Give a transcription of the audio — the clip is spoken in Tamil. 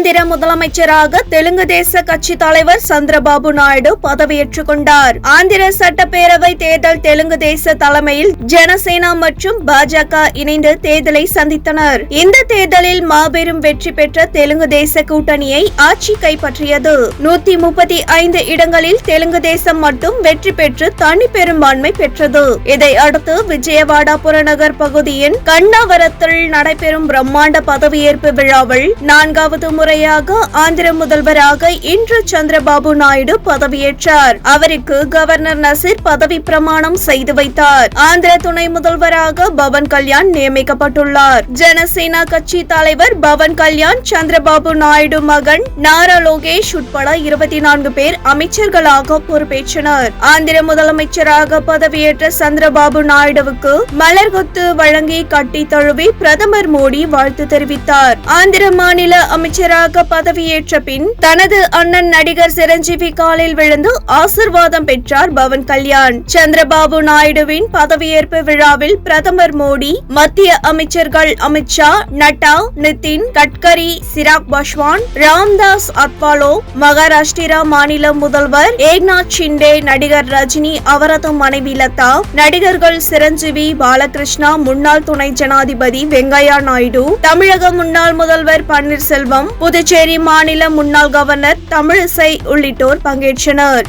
ஆந்திர முதலமைச்சராக தெலுங்கு தேச கட்சி தலைவர் சந்திரபாபு நாயுடு பதவியேற்றுக் கொண்டார். ஆந்திர சட்டப்பேரவை தேர்தல் தெலுங்கு தேச தலைமையில் ஜனசேனா மற்றும் பாஜக இணைந்து தேர்தலை சந்தித்தனர். இந்த தேர்தலில் மாபெரும் வெற்றி பெற்ற தெலுங்கு தேச கூட்டணியை ஆட்சி கைப்பற்றியது. 135 இடங்களில் தெலுங்கு தேசம் மட்டும் வெற்றி பெற்று தனி பெரும்பான்மை பெற்றது. இதை அடுத்து விஜயவாடா புறநகர் பகுதியின் கண்ணாவரத்தில் நடைபெறும் பிரம்மாண்ட பதவியேற்பு விழாவில் 4வது முறையாக ஆந்திர முதல்வராக இன்று சந்திரபாபு நாயுடு பதவியேற்றார். அவருக்கு கவர்னர் நசீர் பதவி பிரமாணம் செய்து வைத்தார். ஆந்திர துணை முதல்வராக பவன் கல்யாண் நியமிக்கப்பட்டுள்ளார். ஜனசேனா கட்சி தலைவர் பவன் கல்யாண், சந்திரபாபு நாயுடு மகன் நாரா லோகேஷ் உட்பட 24 பேர் அமைச்சர்களாக பொறுப்பேற்றனர். ஆந்திர முதலமைச்சராக பதவியேற்ற சந்திரபாபு நாயுடுவுக்கு மலர்கொத்து வழங்கி கட்டி தழுவி பிரதமர் மோடி வாழ்த்து தெரிவித்தார். ஆந்திர மாநில அமைச்சராக பதவியேற்ற பின் தனது அண்ணன் நடிகர் சிரஞ்சீவி காலில் விழுந்து ஆசிர்வாதம் பெற்றார் பவன் கல்யாண். சந்திரபாபு நாயுடுவின் பதவியேற்பு விழாவில் பிரதமர் மோடி, மத்திய அமைச்சர்கள் அமித்ஷா, நட்டா, நிதின் கட்கரி, சிராக் பாஸ்வான், ராம்தாஸ் அத்வாலே, மகாராஷ்டிரா மாநில முதல்வர் ஏக்நாத் ஷிண்டே, நடிகர் ரஜினி, அவரது மனைவி லதா, நடிகர்கள் சிரஞ்சீவி, பாலகிருஷ்ணா, முன்னாள் துணை ஜனாதிபதி வெங்கையா நாயுடு, தமிழக முன்னாள் முதல்வர் பன்னீர்செல்வம், புதுச்சேரி மாநில முன்னாள் கவர்னர் தமிழிசை உள்ளிட்டோர் பங்கேற்றனர்.